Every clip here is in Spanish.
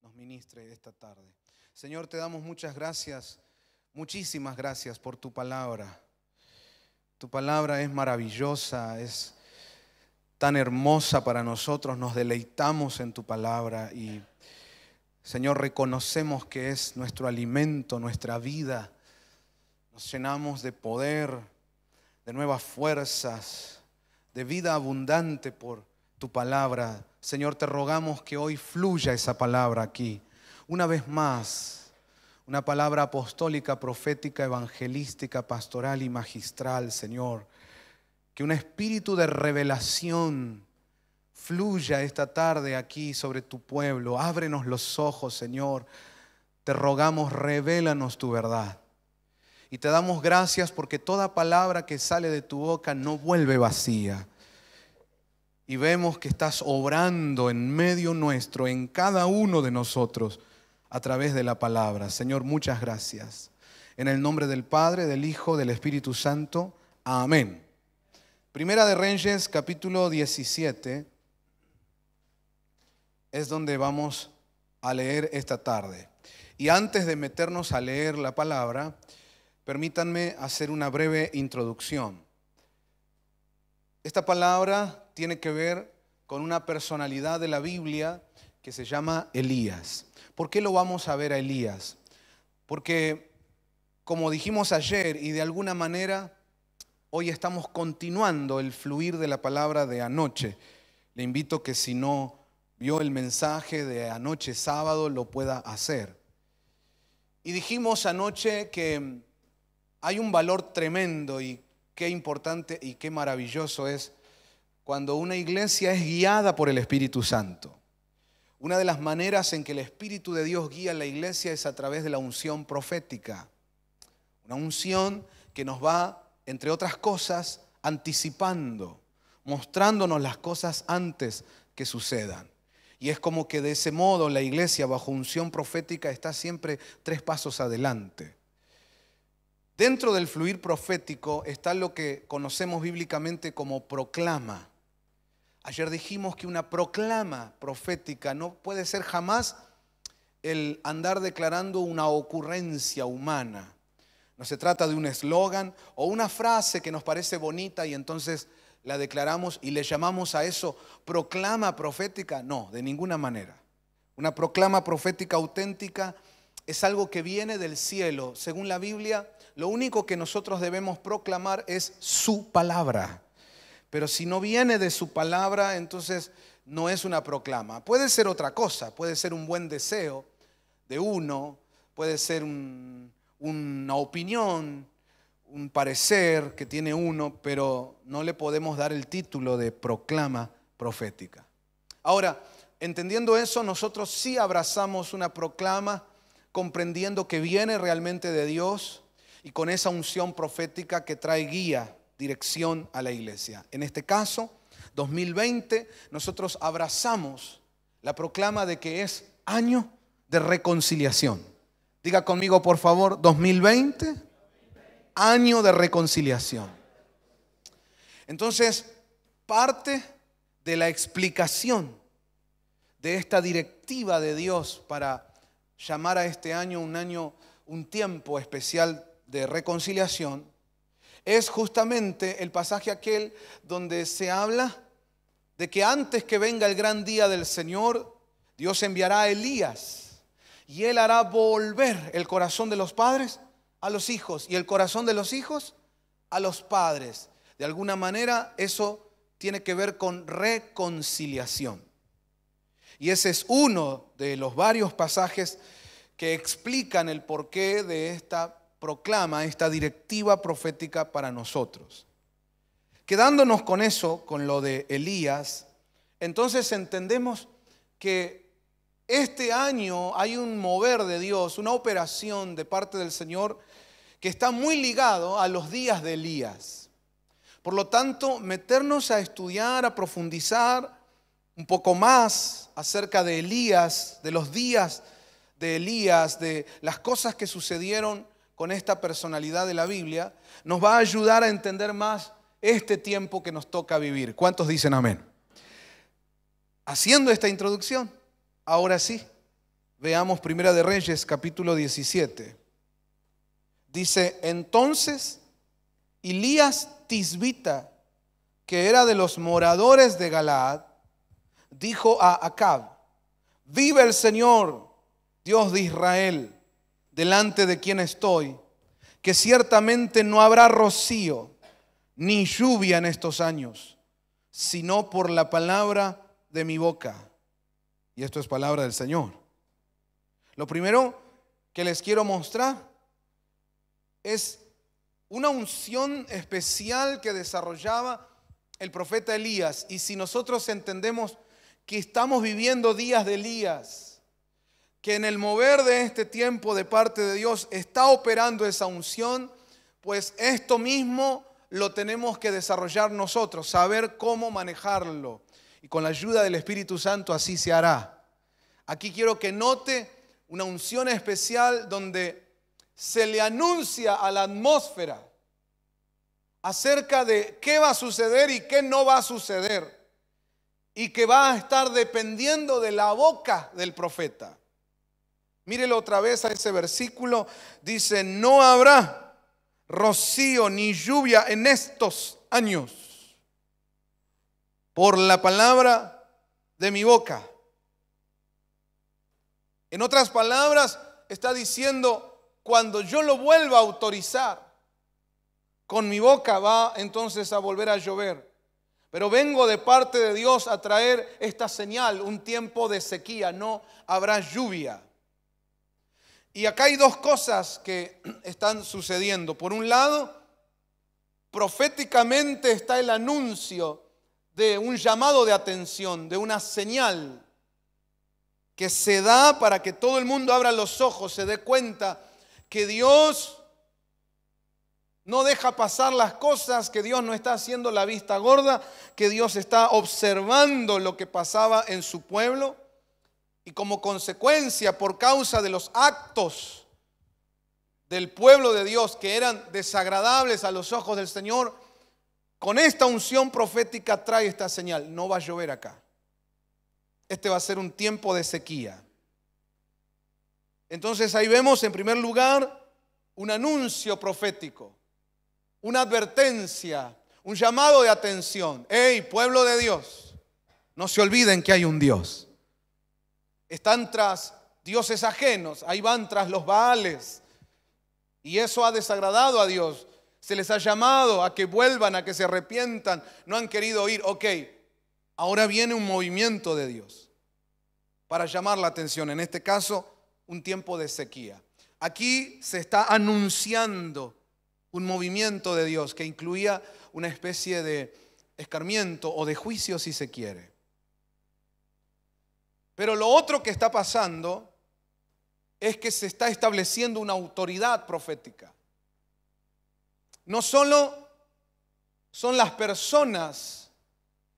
nos ministre esta tarde. Señor, te damos muchas gracias, muchísimas gracias por tu palabra. Tu palabra es maravillosa, es tan hermosa para nosotros, nos deleitamos en tu palabra y, Señor, reconocemos que es nuestro alimento, nuestra vida. Nos llenamos de poder, de nuevas fuerzas, de vida abundante por tu palabra. Señor, te rogamos que hoy fluya esa palabra aquí. Una vez más, una palabra apostólica, profética, evangelística, pastoral y magistral, Señor. Que un espíritu de revelación fluya esta tarde aquí sobre tu pueblo. Ábrenos los ojos, Señor. Te rogamos, revélanos tu verdad. Y te damos gracias porque toda palabra que sale de tu boca no vuelve vacía. Y vemos que estás obrando en medio nuestro, en cada uno de nosotros, a través de la palabra. Señor, muchas gracias. En el nombre del Padre, del Hijo, del Espíritu Santo. Amén. Primera de Reyes, capítulo 17, es donde vamos a leer esta tarde. Y antes de meternos a leer la palabra, permítanme hacer una breve introducción. Esta palabra tiene que ver con una personalidad de la Biblia que se llama Elías. ¿Por qué lo vamos a ver a Elías? Porque, como dijimos ayer, y de alguna manera hoy estamos continuando el fluir de la palabra de anoche. Le invito que si no vio el mensaje de anoche sábado lo pueda hacer. Y dijimos anoche que hay un valor tremendo y qué importante y qué maravilloso es cuando una iglesia es guiada por el Espíritu Santo. Una de las maneras en que el Espíritu de Dios guía a la iglesia es a través de la unción profética. Una unción que nos va, entre otras cosas, anticipando, mostrándonos las cosas antes que sucedan. Y es como que de ese modo la iglesia bajo unción profética está siempre 3 pasos adelante. Dentro del fluir profético está lo que conocemos bíblicamente como proclama. Ayer dijimos que una proclama profética no puede ser jamás el andar declarando una ocurrencia humana. No se trata de un eslogan o una frase que nos parece bonita y entonces la declaramos y le llamamos a eso proclama profética. No, de ninguna manera. Una proclama profética auténtica es algo que viene del cielo. Según la Biblia, lo único que nosotros debemos proclamar es su palabra. Pero si no viene de su palabra, entonces no es una proclama. Puede ser otra cosa, puede ser un buen deseo de uno, puede ser una opinión, un parecer que tiene uno, pero no le podemos dar el título de proclama profética. Ahora, entendiendo eso, nosotros sí abrazamos una proclama, comprendiendo que viene realmente de Dios y con esa unción profética que trae guía, dirección a la iglesia. En este caso, 2020, nosotros abrazamos la proclama de que es año de reconciliación. Diga conmigo, por favor, 2020, año de reconciliación. Entonces, parte de la explicación de esta directiva de Dios para llamar a este año, un tiempo especial de reconciliación, es justamente el pasaje aquel donde se habla de que antes que venga el gran día del Señor, Dios enviará a Elías y él hará volver el corazón de los padres a los hijos y el corazón de los hijos a los padres. De alguna manera eso tiene que ver con reconciliación. Y ese es uno de los varios pasajes que explican el porqué de esta proclama, esta directiva profética para nosotros. Quedándonos con eso, con lo de Elías, entonces entendemos que este año hay un mover de Dios, una operación de parte del Señor que está muy ligado a los días de Elías. Por lo tanto, meternos a estudiar, a profundizar un poco más acerca de Elías, de los días de Elías, de las cosas que sucedieron con esta personalidad de la Biblia, nos va a ayudar a entender más este tiempo que nos toca vivir. ¿Cuántos dicen amén? Haciendo esta introducción, ahora sí, Veamos Primera de Reyes, capítulo 17. Dice, entonces Elías Tisbita, que era de los moradores de Galaad, dijo a Acab, vive el Señor, Dios de Israel, delante de quien estoy, que ciertamente no habrá rocío ni lluvia en estos años, sino por la palabra de mi boca. Y esto es palabra del Señor. Lo primero que les quiero mostrar es una unción especial que desarrollaba el profeta Elías. Y si nosotros entendemos que estamos viviendo días de Elías, que en el mover de este tiempo de parte de Dios está operando esa unción, pues esto mismo lo tenemos que desarrollar nosotros, saber cómo manejarlo. Y con la ayuda del Espíritu Santo así se hará. Aquí quiero que note una unción especial donde se le anuncia a la atmósfera acerca de qué va a suceder y qué no va a suceder, y que va a estar dependiendo de la boca del profeta. Mírelo otra vez a ese versículo. Dice, no habrá rocío ni lluvia en estos años, por la palabra de mi boca. En otras palabras, está diciendo, cuando yo lo vuelva a autorizar, con mi boca va entonces a volver a llover. Pero vengo de parte de Dios a traer esta señal, un tiempo de sequía, no habrá lluvia. Y acá hay dos cosas que están sucediendo. Por un lado, proféticamente está el anuncio de un llamado de atención, de una señal que se da para que todo el mundo abra los ojos, se dé cuenta que Dios no deja pasar las cosas, que Dios no está haciendo la vista gorda, que Dios está observando lo que pasaba en su pueblo. Y como consecuencia, por causa de los actos del pueblo de Dios que eran desagradables a los ojos del Señor, con esta unción profética trae esta señal: no va a llover acá. Este va a ser un tiempo de sequía. Entonces ahí vemos en primer lugar un anuncio profético, una advertencia, un llamado de atención. ¡Hey, pueblo de Dios! No se olviden que hay un Dios. Están tras dioses ajenos, ahí van tras los Baales. Y eso ha desagradado a Dios. Se les ha llamado a que vuelvan, a que se arrepientan. No han querido oír. Ok, ahora viene un movimiento de Dios para llamar la atención. En este caso, un tiempo de sequía. Aquí se está anunciando un movimiento de Dios que incluía una especie de escarmiento o de juicio, si se quiere. Pero lo otro que está pasando es que se está estableciendo una autoridad profética. No solo son las personas,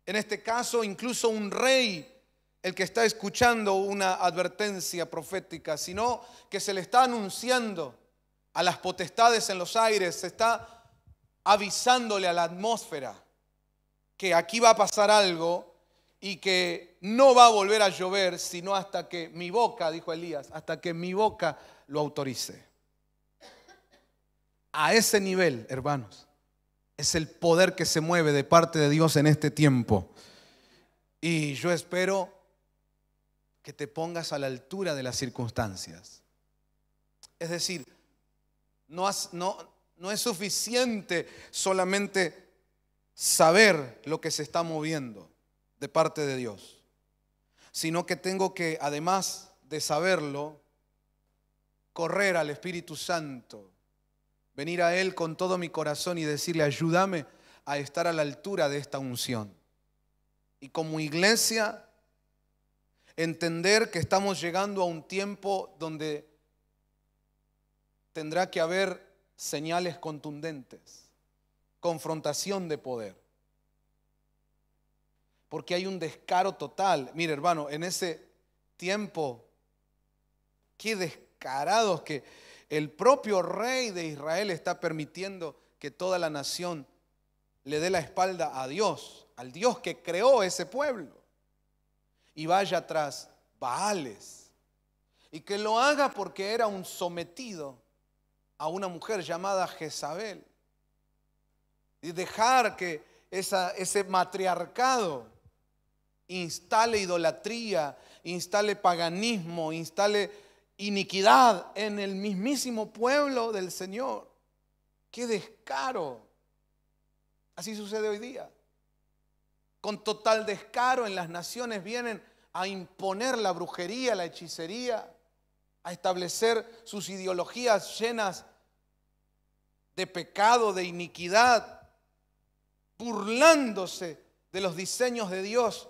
en este caso incluso un rey, el que está escuchando una advertencia profética, sino que se le está anunciando a las potestades en los aires, se está avisándole a la atmósfera que aquí va a pasar algo y que no va a volver a llover sino hasta que mi boca, dijo Elías, hasta que mi boca lo autorice. A ese nivel, hermanos, es el poder que se mueve de parte de Dios en este tiempo. Y yo espero que te pongas a la altura de las circunstancias. Es decir, no es suficiente solamente saber lo que se está moviendo de parte de Dios, sino que tengo que, además de saberlo, correr al Espíritu Santo, venir a Él con todo mi corazón y decirle: ayúdame a estar a la altura de esta unción. Y como iglesia, entender que estamos llegando a un tiempo donde tendrá que haber señales contundentes, confrontación de poder, porque hay un descaro total. Mire, hermano, en ese tiempo, qué descarados, que el propio rey de Israel está permitiendo que toda la nación le dé la espalda a Dios, al Dios que creó ese pueblo, y vaya tras Baales. y que lo haga porque era un sometido a una mujer llamada Jezabel. Y dejar que ese matriarcado instale idolatría, instale paganismo, instale iniquidad en el mismísimo pueblo del Señor. ¡Qué descaro! Así sucede hoy día. Con total descaro en las naciones vienen a imponer la brujería, la hechicería, a establecer sus ideologías llenas de pecado, de iniquidad, burlándose de los diseños de Dios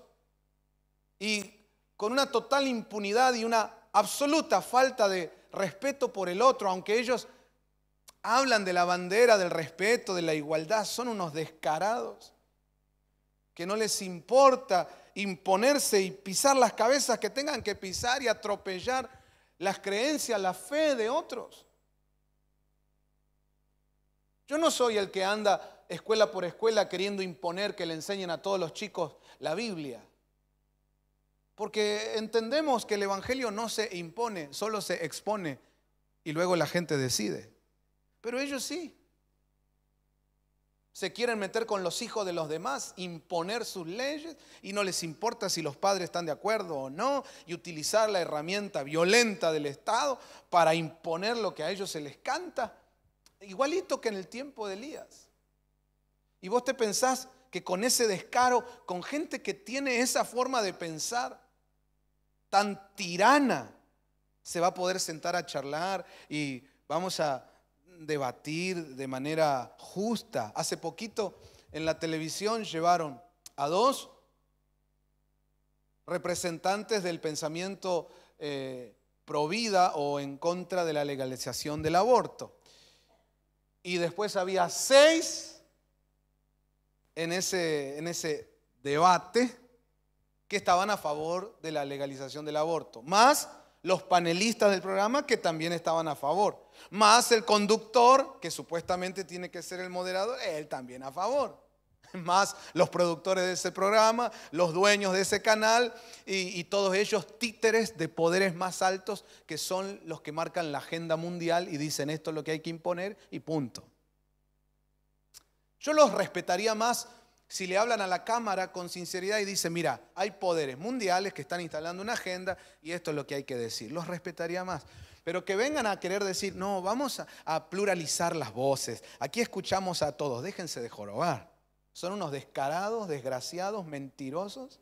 y con una total impunidad y una absoluta falta de respeto por el otro, aunque ellos hablan de la bandera del respeto, de la igualdad, son unos descarados que no les importa imponerse y pisar las cabezas que tengan que pisar y atropellar las creencias, la fe de otros. Yo no soy el que anda escuela por escuela queriendo imponer que le enseñen a todos los chicos la Biblia. Porque entendemos que el Evangelio no se impone, solo se expone y luego la gente decide. Pero ellos sí. Se quieren meter con los hijos de los demás, imponer sus leyes y no les importa si los padres están de acuerdo o no, y utilizar la herramienta violenta del Estado para imponer lo que a ellos se les canta, igualito que en el tiempo de Elías. Y vos te pensás que con ese descaro, con gente que tiene esa forma de pensar tan tirana, se va a poder sentar a charlar y vamos a debatir de manera justa. Hace poquito en la televisión llevaron a dos representantes del pensamiento pro vida o en contra de la legalización del aborto. Y después había 6 en ese debate que estaban a favor de la legalización del aborto, más los panelistas del programa que también estaban a favor, más el conductor que supuestamente tiene que ser el moderador, él también a favor, más los productores de ese programa, los dueños de ese canal y todos ellos títeres de poderes más altos que son los que marcan la agenda mundial y dicen esto es lo que hay que imponer y punto. Yo los respetaría más si le hablan a la cámara con sinceridad y dicen, mira, hay poderes mundiales que están instalando una agenda y esto es lo que hay que decir. Los respetaría más. Pero que vengan a querer decir, no, vamos a pluralizar las voces. Aquí escuchamos a todos, déjense de jorobar. Son unos descarados, desgraciados, mentirosos.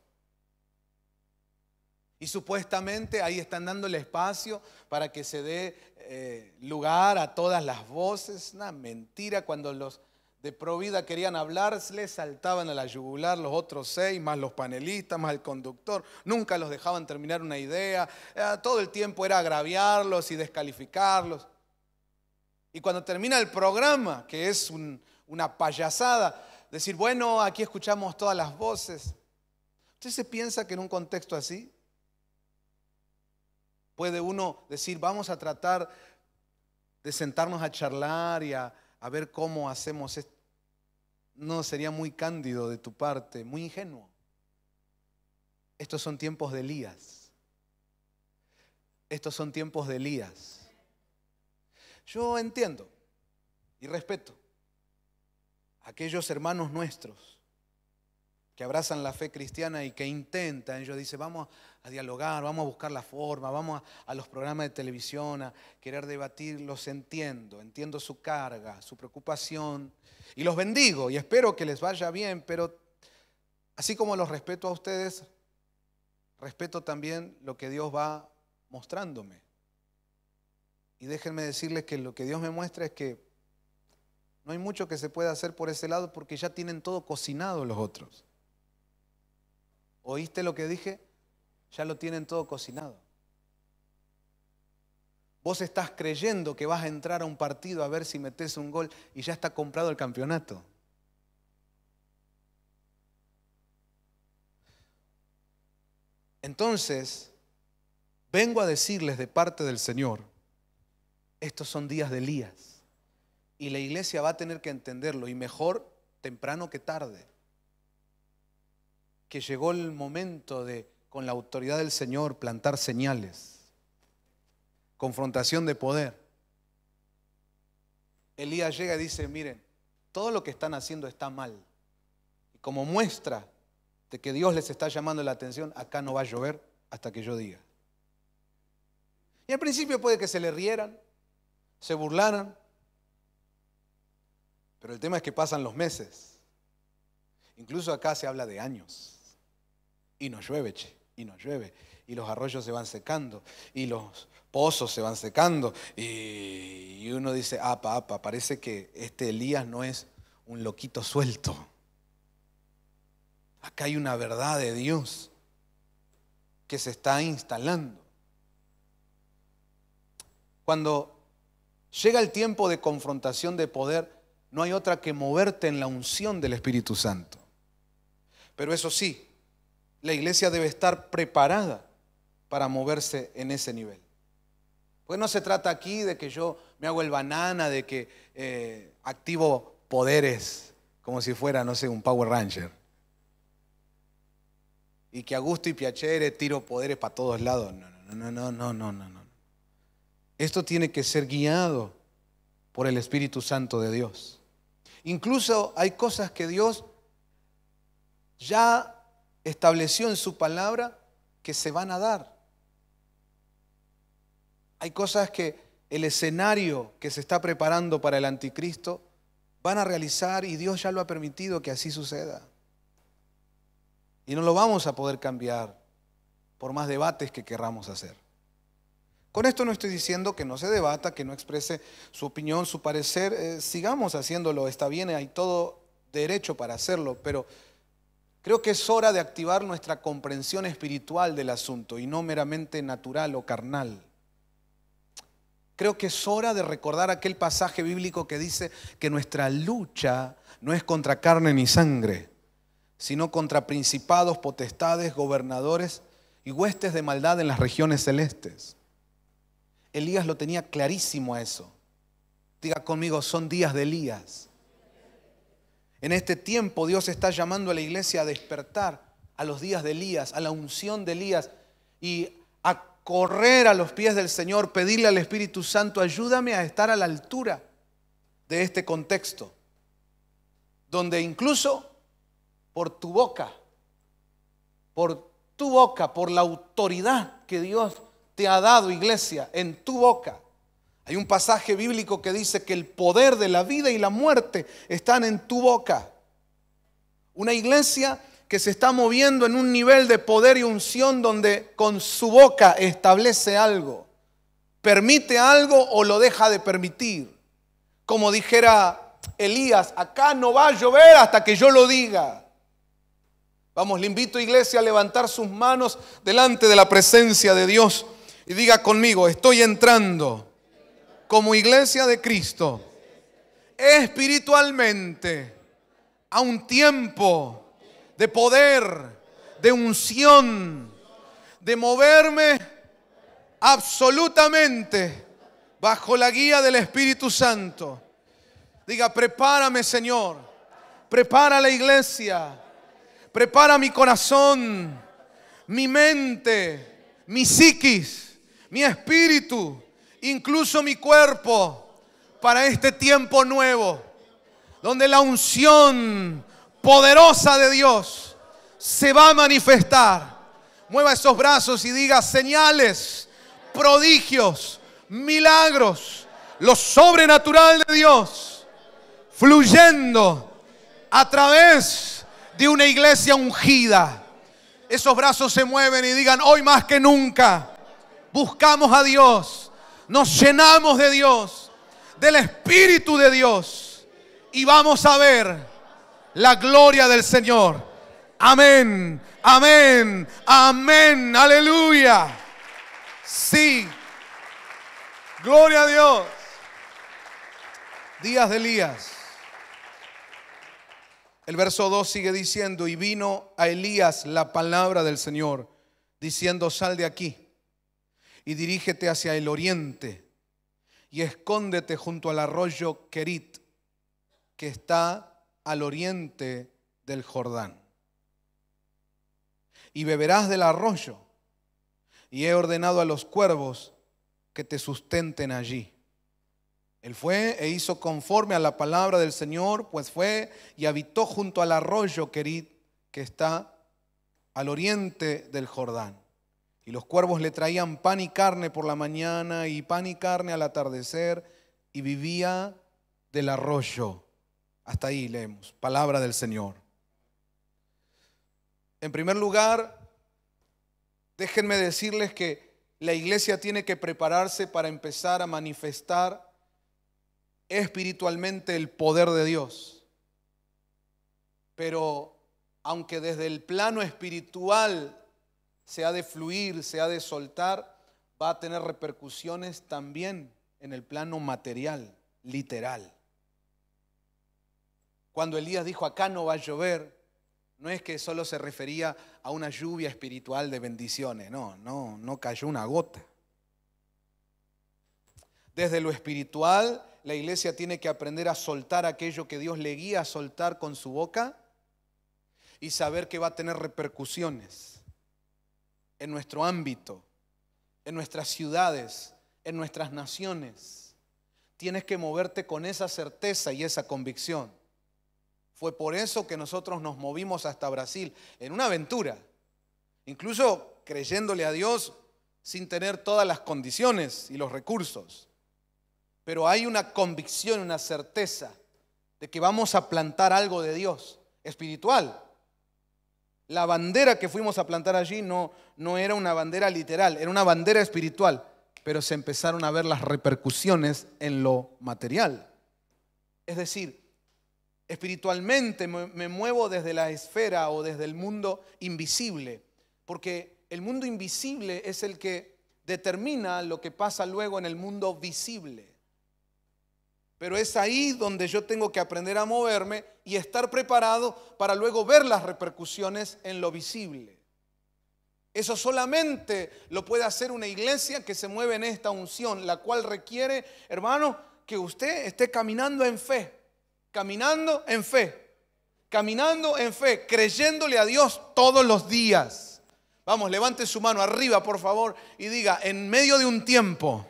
Y supuestamente ahí están dándole espacio para que se dé lugar a todas las voces. Una mentira. Cuando los de Provida querían hablar, les saltaban a la yugular los otros 6, más los panelistas, más el conductor. Nunca los dejaban terminar una idea. Todo el tiempo era agraviarlos y descalificarlos. Y cuando termina el programa, que es una payasada, decir, bueno, aquí escuchamos todas las voces. ¿Usted se piensa que en un contexto así puede uno decir, vamos a tratar de sentarnos a charlar y a ver cómo hacemos esto? No, sería muy cándido de tu parte, muy ingenuo. Estos son tiempos de Elías. Estos son tiempos de Elías. Yo entiendo y respeto a aquellos hermanos nuestros que abrazan la fe cristiana y que intentan, ellos dicen, vamos a dialogar, vamos a buscar la forma, vamos a los programas de televisión a querer debatir. Los entiendo su carga, su preocupación y los bendigo y espero que les vaya bien, pero así como los respeto a ustedes, respeto también lo que Dios va mostrándome. Y déjenme decirles que lo que Dios me muestra es que no hay mucho que se pueda hacer por ese lado porque ya tienen todo cocinado los otros. ¿Oíste lo que dije? Ya lo tienen todo cocinado. Vos estás creyendo que vas a entrar a un partido a ver si metés un gol y ya está comprado el campeonato. Entonces, vengo a decirles de parte del Señor, estos son días de Elías y la iglesia va a tener que entenderlo y mejor temprano que tarde. Que llegó el momento de, con la autoridad del Señor, plantar señales. confrontación de poder. Elías llega y dice, miren, todo lo que están haciendo está mal. Y como muestra de que Dios les está llamando la atención, acá no va a llover hasta que yo diga. Y al principio puede que se le rieran, se burlaran, pero el tema es que pasan los meses. Incluso acá se habla de años. Y no llueve, y no llueve. Y los arroyos se van secando, y los pozos se van secando. Y uno dice, parece que este Elías no es un loquito suelto. Acá hay una verdad de Dios que se está instalando. Cuando llega el tiempo de confrontación de poder, no hay otra que moverte en la unción del Espíritu Santo. Pero eso sí, la iglesia debe estar preparada para moverse en ese nivel. Pues no se trata aquí de que yo me hago el banana, de que activo poderes como si fuera, no sé, un Power Ranger. Y que a gusto y piacere tiro poderes para todos lados. No. Esto tiene que ser guiado por el Espíritu Santo de Dios. Incluso hay cosas que Dios ya estableció en su palabra que se van a dar. Hay cosas que el escenario que se está preparando para el anticristo van a realizar y Dios ya lo ha permitido que así suceda. Y no lo vamos a poder cambiar por más debates que querramos hacer. Con esto no estoy diciendo que no se debata, que no exprese su opinión, su parecer. Sigamos haciéndolo, está bien, hay todo derecho para hacerlo, pero creo que es hora de activar nuestra comprensión espiritual del asunto y no meramente natural o carnal. Creo que es hora de recordar aquel pasaje bíblico que dice que nuestra lucha no es contra carne ni sangre, sino contra principados, potestades, gobernadores y huestes de maldad en las regiones celestes. Elías lo tenía clarísimo a eso. Diga conmigo, son días de Elías. En este tiempo Dios está llamando a la iglesia a despertar a los días de Elías, a la unción de Elías y a correr a los pies del Señor, pedirle al Espíritu Santo, ayúdame a estar a la altura de este contexto, donde incluso por tu boca, por la autoridad que Dios te ha dado, iglesia, en tu boca. Hay un pasaje bíblico que dice que el poder de la vida y la muerte están en tu boca. Una iglesia que se está moviendo en un nivel de poder y unción donde con su boca establece algo, permite algo o lo deja de permitir. Como dijera Elías, acá no va a llover hasta que yo lo diga. Vamos, le invito, iglesia, a levantar sus manos delante de la presencia de Dios y diga conmigo, estoy entrando como iglesia de Cristo espiritualmente a un tiempo de poder, de unción, de moverme absolutamente bajo la guía del Espíritu Santo. Diga, prepárame, Señor, prepara la iglesia, prepara mi corazón, mi mente, mi psiquis, mi espíritu, incluso mi cuerpo, para este tiempo nuevo, donde la unción poderosa de Dios se va a manifestar. Mueva esos brazos y diga, señales, prodigios, milagros, lo sobrenatural de Dios, fluyendo a través de una iglesia ungida. Esos brazos se mueven y digan, hoy más que nunca buscamos a Dios, nos llenamos de Dios, del Espíritu de Dios y vamos a ver la gloria del Señor. Amén, amén, amén, aleluya. Sí, gloria a Dios. Días de Elías. El verso 2 sigue diciendo, y vino a Elías la palabra del Señor, diciendo, sal de aquí y dirígete hacia el oriente y escóndete junto al arroyo Querit, que está al oriente del Jordán. Y beberás del arroyo, y he ordenado a los cuervos que te sustenten allí. Él fue e hizo conforme a la palabra del Señor, pues fue y habitó junto al arroyo Querit, que está al oriente del Jordán. Y los cuervos le traían pan y carne por la mañana y pan y carne al atardecer, y vivía del arroyo. Hasta ahí leemos, palabra del Señor. En primer lugar, déjenme decirles que la iglesia tiene que prepararse para empezar a manifestar espiritualmente el poder de Dios. Pero aunque desde el plano espiritual se ha de fluir, se ha de soltar, va a tener repercusiones también en el plano material, literal. Cuando Elías dijo acá no va a llover, no es que solo se refería a una lluvia espiritual de bendiciones, no cayó una gota. Desde lo espiritual, la iglesia tiene que aprender a soltar aquello que Dios le guía a soltar con su boca y saber que va a tener repercusiones en nuestro ámbito, en nuestras ciudades, en nuestras naciones. Tienes que moverte con esa certeza y esa convicción. Fue por eso que nosotros nos movimos hasta Brasil, en una aventura, incluso creyéndole a Dios sin tener todas las condiciones y los recursos. Pero hay una convicción, una certeza de que vamos a plantar algo de Dios, espiritual. La bandera que fuimos a plantar allí no era una bandera literal, era una bandera espiritual, pero se empezaron a ver las repercusiones en lo material. Es decir, espiritualmente me muevo desde la esfera o desde el mundo invisible, porque el mundo invisible es el que determina lo que pasa luego en el mundo visible. Pero es ahí donde yo tengo que aprender a moverme y estar preparado para luego ver las repercusiones en lo visible. Eso solamente lo puede hacer una iglesia que se mueve en esta unción, la cual requiere, hermano, que usted esté caminando en fe, caminando en fe, caminando en fe, creyéndole a Dios todos los días. Vamos, levante su mano arriba, por favor, y diga, en medio de un tiempo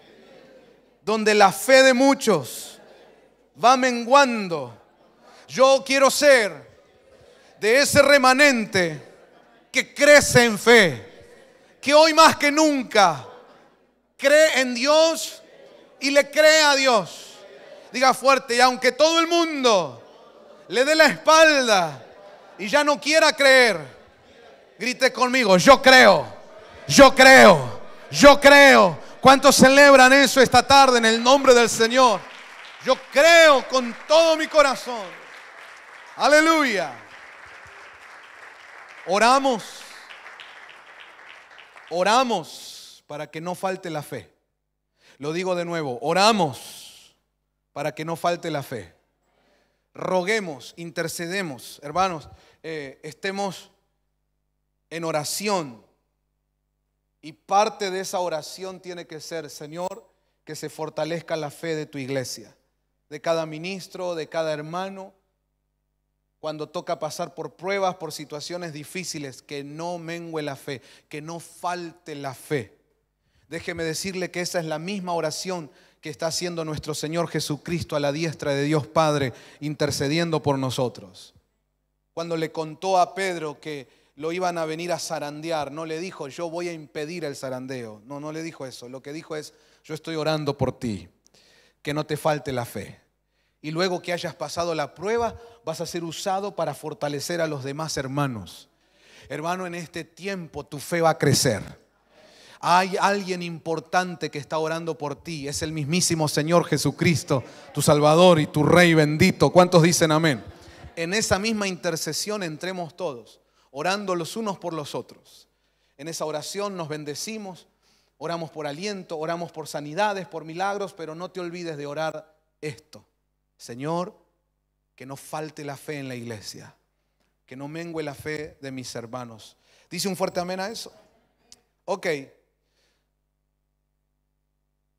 donde la fe de muchos va menguando, yo quiero ser de ese remanente que crece en fe, que hoy más que nunca cree en Dios y le cree a Dios. Diga fuerte, y aunque todo el mundo le dé la espalda y ya no quiera creer, grite conmigo, yo creo, yo creo, yo creo. ¿Cuántos celebran eso esta tarde en el nombre del Señor? Yo creo con todo mi corazón. Aleluya. Oramos para que no falte la fe. Lo digo de nuevo, oramos para que no falte la fe. Roguemos, intercedemos, hermanos, estemos en oración. Y parte de esa oración tiene que ser, Señor, que se fortalezca la fe de tu iglesia, de cada ministro, de cada hermano. Cuando toca pasar por pruebas, por situaciones difíciles, que no mengue la fe, que no falte la fe. Déjeme decirle que esa es la misma oración que está haciendo nuestro Señor Jesucristo a la diestra de Dios Padre, intercediendo por nosotros. Cuando le contó a Pedro que lo iban a venir a zarandear, no le dijo, yo voy a impedir el zarandeo. No le dijo eso. Lo que dijo es, yo estoy orando por ti, que no te falte la fe. Y luego que hayas pasado la prueba, vas a ser usado para fortalecer a los demás hermanos. Hermano, en este tiempo tu fe va a crecer. Hay alguien importante que está orando por ti. Es el mismísimo Señor Jesucristo, tu Salvador y tu Rey bendito. ¿Cuántos dicen amén? En esa misma intercesión entremos todos, orando los unos por los otros. En esa oración nos bendecimos, oramos por aliento, oramos por sanidades, por milagros, pero no te olvides de orar esto. Señor, que no falte la fe en la iglesia, que no mengue la fe de mis hermanos. ¿Dice un fuerte amén a eso? Ok.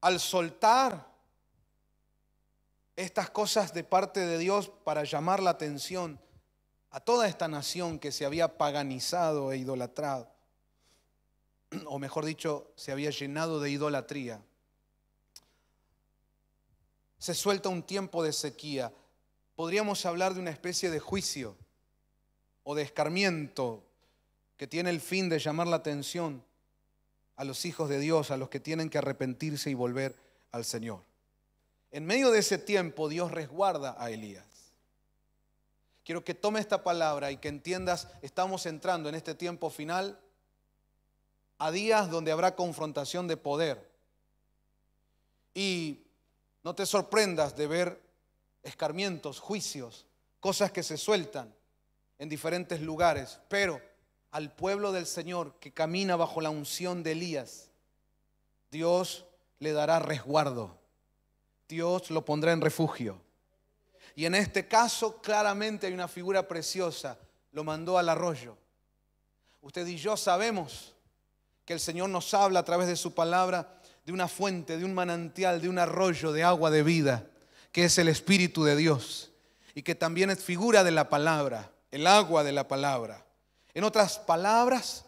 Al soltar estas cosas de parte de Dios para llamar la atención a toda esta nación que se había paganizado e idolatrado, o mejor dicho, se había llenado de idolatría, se suelta un tiempo de sequía. Podríamos hablar de una especie de juicio o de escarmiento que tiene el fin de llamar la atención a los hijos de Dios, a los que tienen que arrepentirse y volver al Señor. En medio de ese tiempo, Dios resguarda a Elías. Quiero que tome esta palabra y que entiendas, estamos entrando en este tiempo final a días donde habrá confrontación de poder. Y no te sorprendas de ver escarmientos, juicios, cosas que se sueltan en diferentes lugares, pero al pueblo del Señor que camina bajo la unción de Elías, Dios le dará resguardo, Dios lo pondrá en refugio. Y en este caso claramente hay una figura preciosa, lo mandó al arroyo. Usted y yo sabemos que el Señor nos habla a través de su palabra de una fuente, de un manantial, de un arroyo de agua de vida, que es el Espíritu de Dios y que también es figura de la palabra, el agua de la palabra. En otras palabras,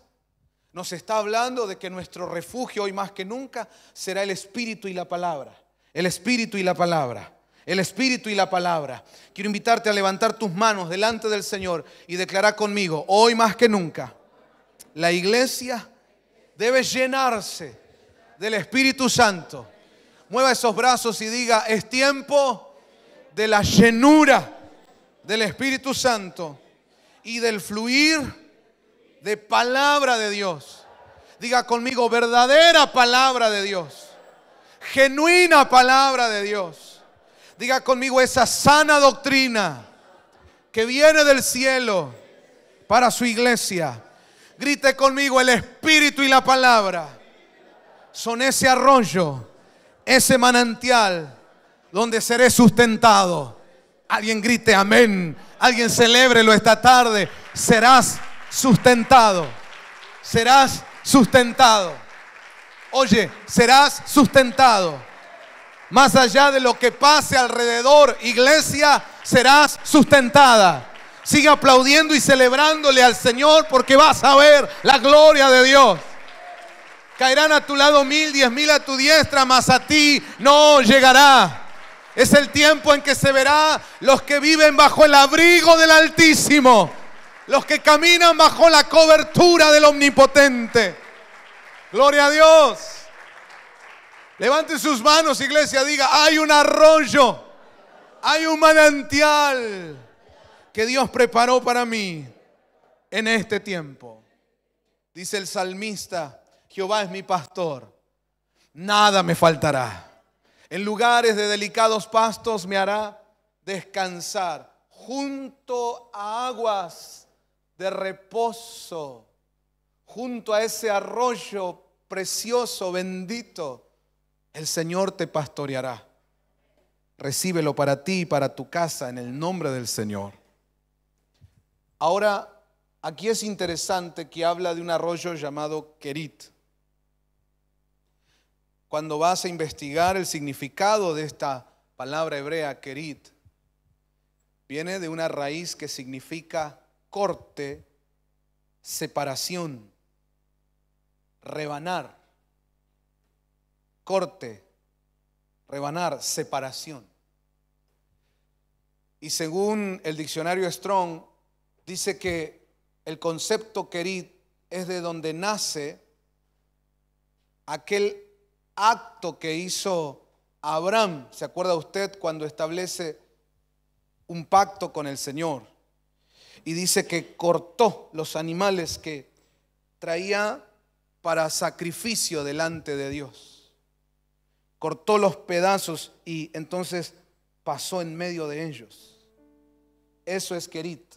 nos está hablando de que nuestro refugio hoy más que nunca será el Espíritu y la palabra. El Espíritu y la palabra. El Espíritu y la palabra. Quiero invitarte a levantar tus manos delante del Señor y declarar conmigo, hoy más que nunca, la iglesia debe llenarse del Espíritu Santo. Mueva esos brazos y diga, es tiempo de la llenura del Espíritu Santo y del fluir de palabra de Dios. Diga conmigo, verdadera palabra de Dios, genuina palabra de Dios. Diga conmigo, esa sana doctrina que viene del cielo para su iglesia. Grite conmigo, el Espíritu y la palabra son ese arroyo, ese manantial donde seré sustentado. Alguien grite amén. Alguien celébrelo esta tarde. Serás sustentado. Serás sustentado. Oye, serás sustentado. Más allá de lo que pase alrededor, iglesia, serás sustentada. Sigue aplaudiendo y celebrándole al Señor porque vas a ver la gloria de Dios. Caerán a tu lado 1000, 10,000 a tu diestra, mas a ti no llegará. Es el tiempo en que se verá los que viven bajo el abrigo del Altísimo, los que caminan bajo la cobertura del Omnipotente. Gloria a Dios. Levante sus manos, iglesia, diga, hay un arroyo, hay un manantial que Dios preparó para mí en este tiempo. Dice el salmista, Jehová es mi pastor, nada me faltará. En lugares de delicados pastos me hará descansar, junto a aguas de reposo, junto a ese arroyo precioso, bendito. El Señor te pastoreará. Recíbelo para ti y para tu casa en el nombre del Señor. Ahora, aquí es interesante que habla de un arroyo llamado Kerit. Cuando vas a investigar el significado de esta palabra hebrea, Kerit, viene de una raíz que significa corte, separación, rebanar. Corte, rebanar, separación. Y según el diccionario Strong, dice que el concepto Kerit es de donde nace aquel acto que hizo Abraham. ¿Se acuerda usted cuando establece un pacto con el Señor? Y dice que cortó los animales que traía para sacrificio delante de Dios. Cortó los pedazos y entonces pasó en medio de ellos. Eso es Kerit.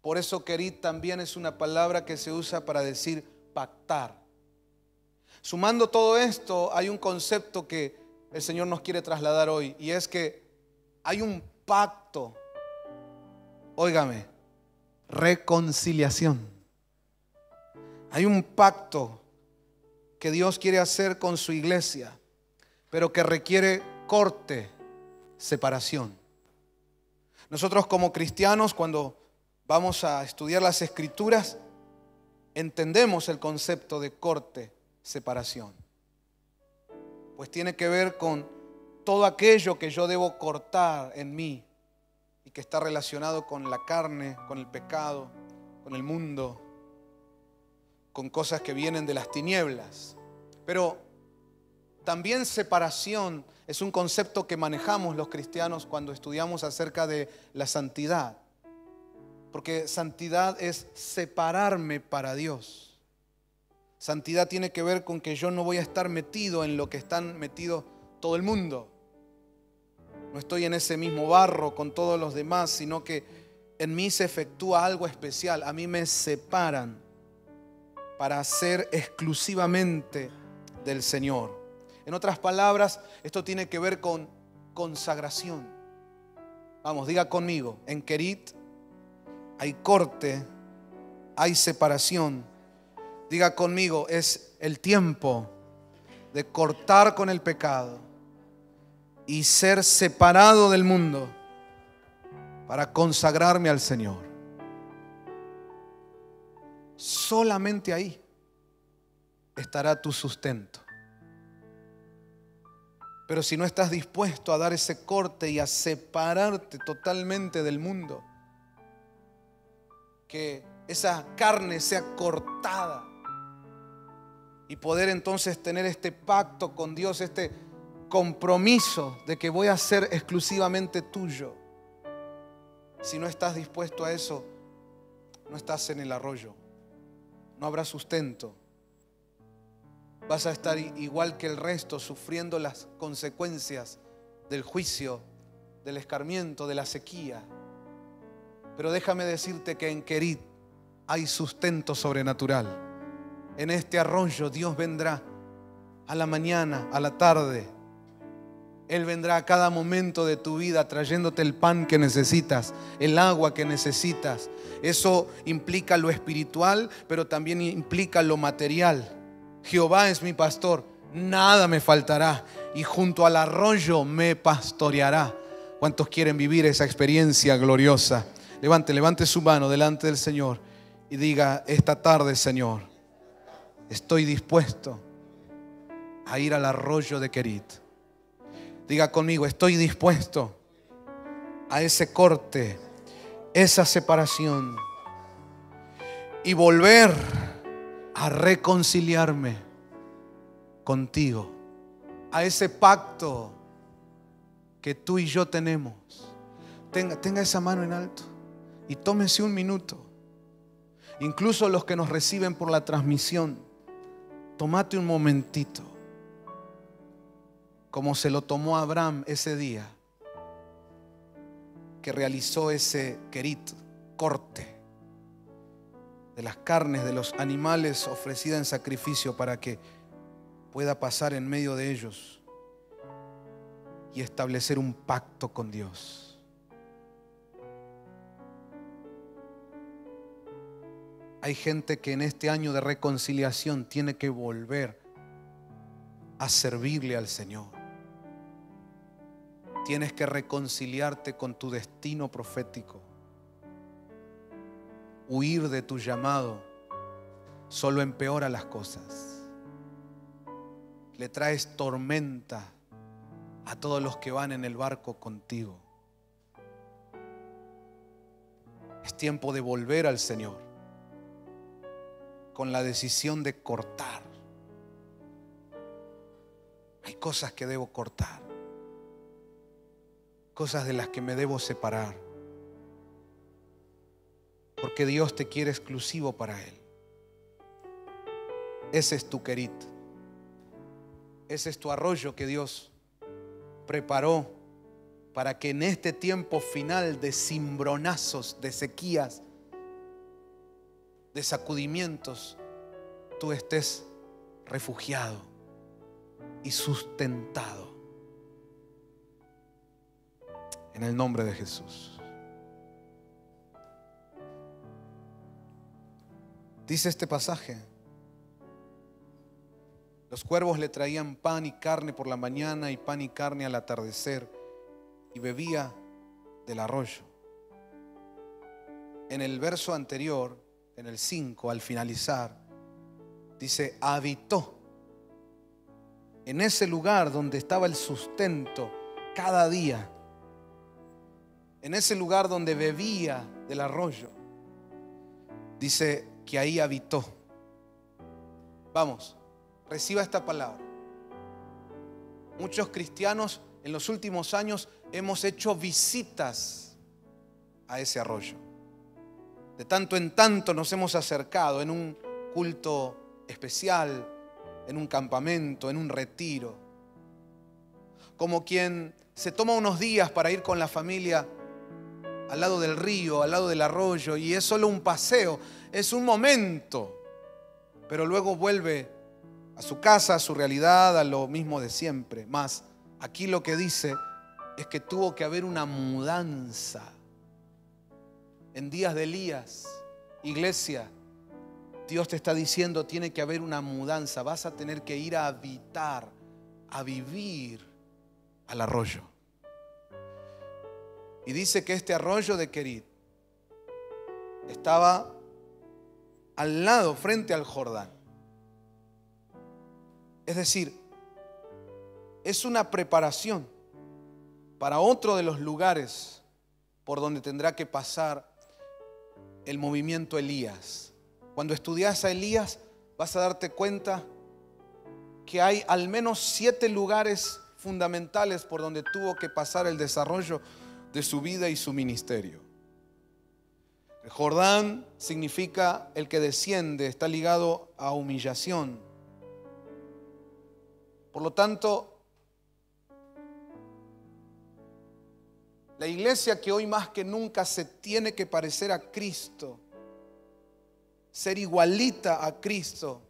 Por eso Kerit también es una palabra que se usa para decir pactar. Sumando todo esto, hay un concepto que el Señor nos quiere trasladar hoy, y es que hay un pacto. Óigame, reconciliación. Hay un pacto que Dios quiere hacer con su iglesia, pero que requiere corte, separación. Nosotros como cristianos, cuando vamos a estudiar las Escrituras, entendemos el concepto de corte, separación. Pues tiene que ver con todo aquello que yo debo cortar en mí y que está relacionado con la carne, con el pecado, con el mundo, con cosas que vienen de las tinieblas. Pero también separación es un concepto que manejamos los cristianos cuando estudiamos acerca de la santidad. Porque santidad es separarme para Dios. Santidad tiene que ver con que yo no voy a estar metido en lo que están metidos todo el mundo. No estoy en ese mismo barro con todos los demás, sino que en mí se efectúa algo especial. A mí me separan para ser exclusivamente del Señor. En otras palabras, esto tiene que ver con consagración. Vamos, diga conmigo, en Querit hay corte, hay separación. Diga conmigo, es el tiempo de cortar con el pecado y ser separado del mundo para consagrarme al Señor. Solamente ahí estará tu sustento. Pero si no estás dispuesto a dar ese corte y a separarte totalmente del mundo, que esa carne sea cortada y poder entonces tener este pacto con Dios, este compromiso de que voy a ser exclusivamente tuyo. Si no estás dispuesto a eso, no estás en el arroyo, no habrá sustento. Vas a estar igual que el resto, sufriendo las consecuencias del juicio, del escarmiento, de la sequía. Pero déjame decirte que en Querit hay sustento sobrenatural. En este arroyo Dios vendrá a la mañana, a la tarde. Él vendrá a cada momento de tu vida trayéndote el pan que necesitas, el agua que necesitas. Eso implica lo espiritual, pero también implica lo material. Jehová es mi pastor, nada me faltará, y junto al arroyo me pastoreará. ¿Cuántos quieren vivir esa experiencia gloriosa? Levante su mano delante del Señor y diga: esta tarde, Señor, estoy dispuesto a ir al arroyo de Querit. Diga conmigo: estoy dispuesto a ese corte, esa separación, y volver a reconciliarme contigo, a ese pacto que tú y yo tenemos. Tenga esa mano en alto y tómese un minuto. Incluso los que nos reciben por la transmisión, tómate un momentito, como se lo tomó Abraham ese día que realizó ese Querit, corte de las carnes de los animales ofrecida en sacrificio, para que pueda pasar en medio de ellos y establecer un pacto con Dios. Hay gente que en este año de reconciliación tiene que volver a servirle al Señor. Tienes que reconciliarte con tu destino profético. Huir de tu llamado solo empeora las cosas. Le traes tormenta a todos los que van en el barco contigo. Es tiempo de volver al Señor con la decisión de cortar. Hay cosas que debo cortar, cosas de las que me debo separar, porque Dios te quiere exclusivo para Él. Ese es tu Querit. Ese es tu arroyo que Dios preparó para que en este tiempo final de cimbronazos, de sequías, de sacudimientos, tú estés refugiado y sustentado. En el nombre de Jesús. Dice este pasaje: los cuervos le traían pan y carne por la mañana y pan y carne al atardecer, y bebía del arroyo. En el verso anterior, en el 5, al finalizar, dice: habitó en ese lugar donde estaba el sustento cada día. En ese lugar donde bebía del arroyo, dice que ahí habitó. Vamos, reciba esta palabra. Muchos cristianos en los últimos años hemos hecho visitas a ese arroyo. De tanto en tanto nos hemos acercado en un culto especial, en un campamento, en un retiro. Como quien se toma unos días para ir con la familia al lado del río, al lado del arroyo, y es solo un paseo, es un momento, pero luego vuelve a su casa, a su realidad, a lo mismo de siempre. Más, aquí lo que dice es que tuvo que haber una mudanza. En días de Elías, iglesia, Dios te está diciendo, tiene que haber una mudanza. Vas a tener que ir a habitar, a vivir al arroyo. Y dice que este arroyo de Querit estaba al lado, frente al Jordán. Es decir, es una preparación para otro de los lugares por donde tendrá que pasar el movimiento Elías. Cuando estudias a Elías vas a darte cuenta que hay al menos 7 lugares fundamentales por donde tuvo que pasar el desarrollo de su vida y su ministerio. El Jordán significa el que desciende, está ligado a humillación. Por lo tanto, la iglesia que hoy más que nunca se tiene que parecer a Cristo, ser igualita a Cristo.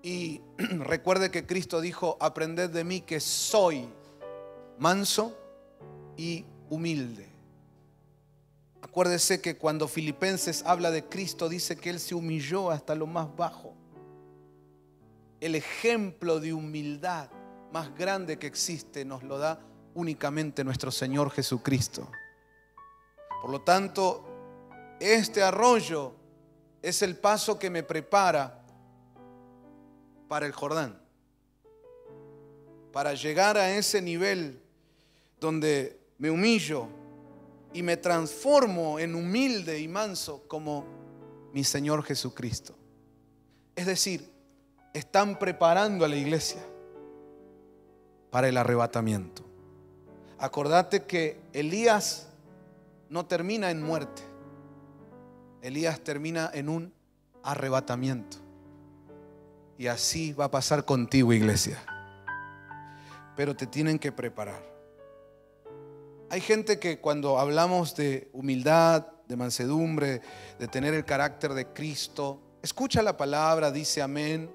Y recuerde que Cristo dijo, aprended de mí que soy manso y humilde. Acuérdese que cuando Filipenses habla de Cristo, dice que Él se humilló hasta lo más bajo. El ejemplo de humildad más grande que existe nos lo da únicamente nuestro Señor Jesucristo. Por lo tanto, este arroyo es el paso que me prepara para el Jordán, para llegar a ese nivel donde me humillo y me transformo en humilde y manso como mi Señor Jesucristo. Es decir, están preparando a la iglesia para el arrebatamiento. Acordate que Elías no termina en muerte. Elías termina en un arrebatamiento. Y así va a pasar contigo, iglesia. Pero te tienen que preparar. Hay gente que cuando hablamos de humildad, de mansedumbre, de tener el carácter de Cristo, escucha la palabra, dice amén,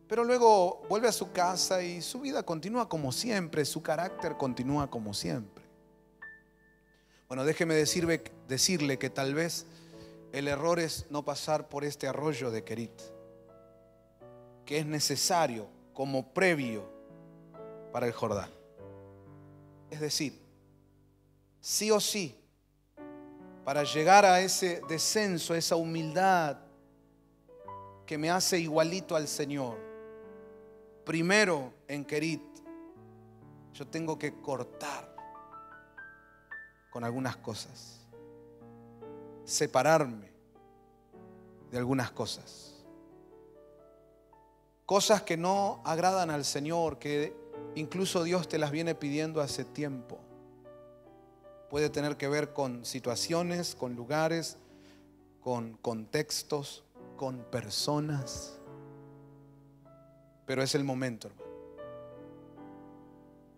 pero luego vuelve a su casa y su vida continúa como siempre, su carácter continúa como siempre. Bueno, déjeme decirle que tal vez el error es no pasar por este arroyo de Querit, que es necesario como previo para el Jordán. Es decir, sí o sí, para llegar a ese descenso, esa humildad que me hace igualito al Señor, primero en Querit, yo tengo que cortar con algunas cosas, separarme de algunas cosas, cosas que no agradan al Señor, que incluso Dios te las viene pidiendo hace tiempo. Puede tener que ver con situaciones, con lugares, con contextos, con personas. Pero es el momento, hermano.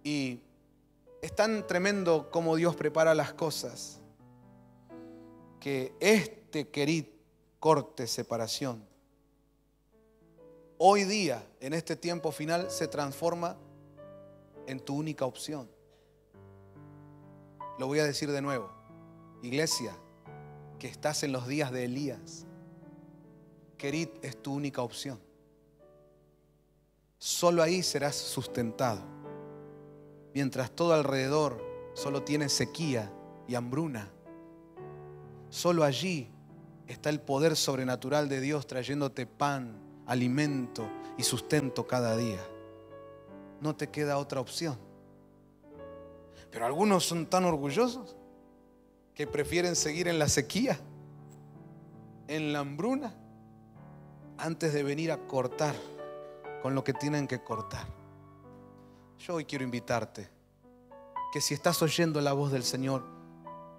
Y es tan tremendo como Dios prepara las cosas, que este Querit, corte, separación, hoy día, en este tiempo final, se transforma en tu única opción. Lo voy a decir de nuevo. Iglesia, que estás en los días de Elías, Querit es tu única opción. Solo ahí serás sustentado. Mientras todo alrededor solo tiene sequía y hambruna, solo allí está el poder sobrenatural de Dios trayéndote pan, alimento y sustento cada día. no te queda otra opción. Pero algunos son tan orgullosos que prefieren seguir en la sequía, en la hambruna, antes de venir a cortar con lo que tienen que cortar. Yo hoy quiero invitarte que si estás oyendo la voz del Señor,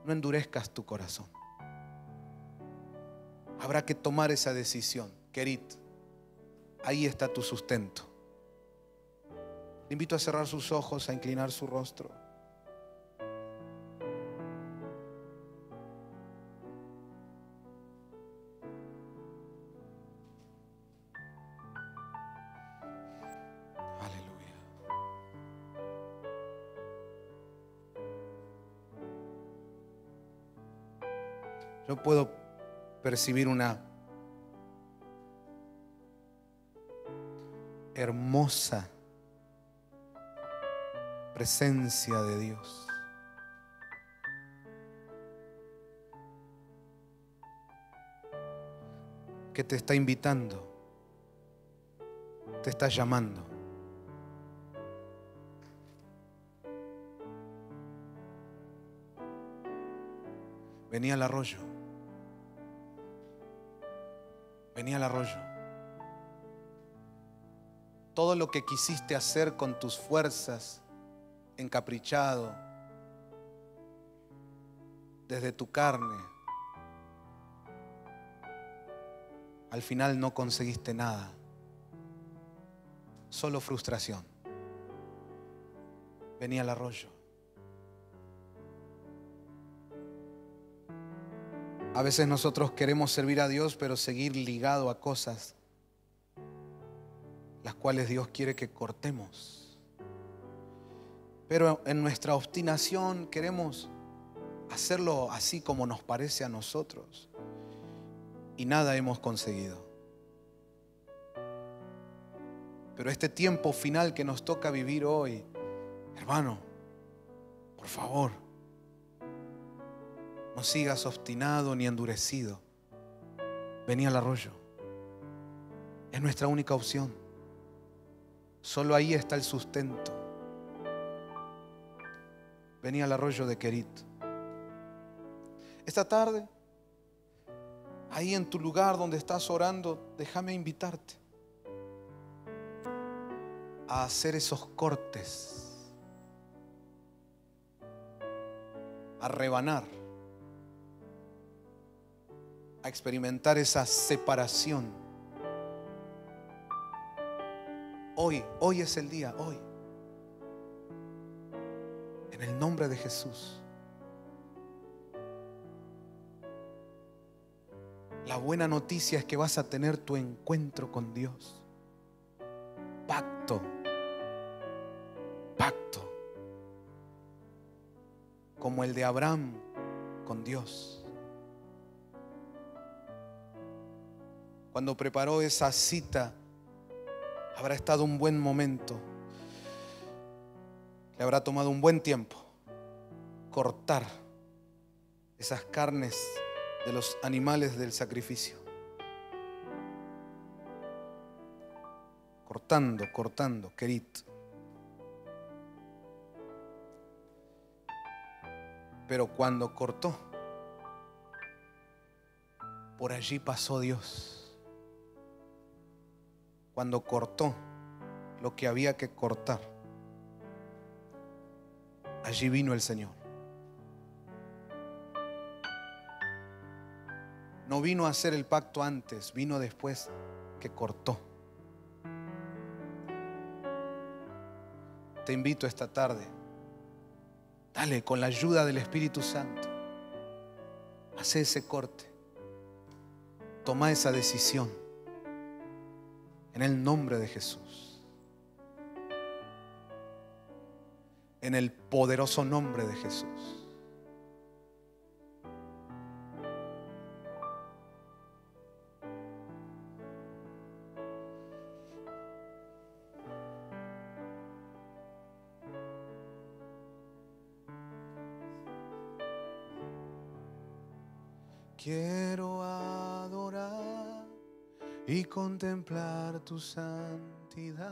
no endurezcas tu corazón. Habrá que tomar esa decisión. Kerit, ahí está tu sustento. Le invito a cerrar sus ojos, a inclinar su rostro. Aleluya. Yo puedo percibir una hermosa presencia de Dios. Que te está invitando, te está llamando. Vení al arroyo. Vení al arroyo. Todo lo que quisiste hacer con tus fuerzas, encaprichado, desde tu carne, al final no conseguiste nada. Solo frustración. Vení al arroyo. A veces nosotros queremos servir a Dios, pero seguir ligado a cosas las cuales Dios quiere que cortemos. Pero en nuestra obstinación queremos hacerlo así como nos parece a nosotros y nada hemos conseguido. Pero este tiempo final que nos toca vivir hoy, hermano, por favor, no sigas obstinado ni endurecido. Vení al arroyo. Es nuestra única opción. Solo ahí está el sustento. Vení al arroyo de Kerit. Esta tarde, ahí en tu lugar donde estás orando, déjame invitarte a hacer esos cortes, a rebanar, a experimentar esa separación. Hoy es el día, hoy. En el nombre de Jesús. La buena noticia es que vas a tener tu encuentro con Dios. Pacto. Pacto. Como el de Abraham con Dios. Cuando preparó esa cita, habrá estado un buen momento. Le habrá tomado un buen tiempo cortar esas carnes de los animales del sacrificio. Cortando, Kerit. Pero cuando cortó, por allí pasó Dios. Cuando cortó lo que había que cortar, allí vino el Señor. No vino a hacer el pacto antes, vino después que cortó. Te invito esta tarde, dale, con la ayuda del Espíritu Santo, hace ese corte, toma esa decisión. En el nombre de Jesús. En el poderoso nombre de Jesús. Quiero adorar y contemplar tu santidad.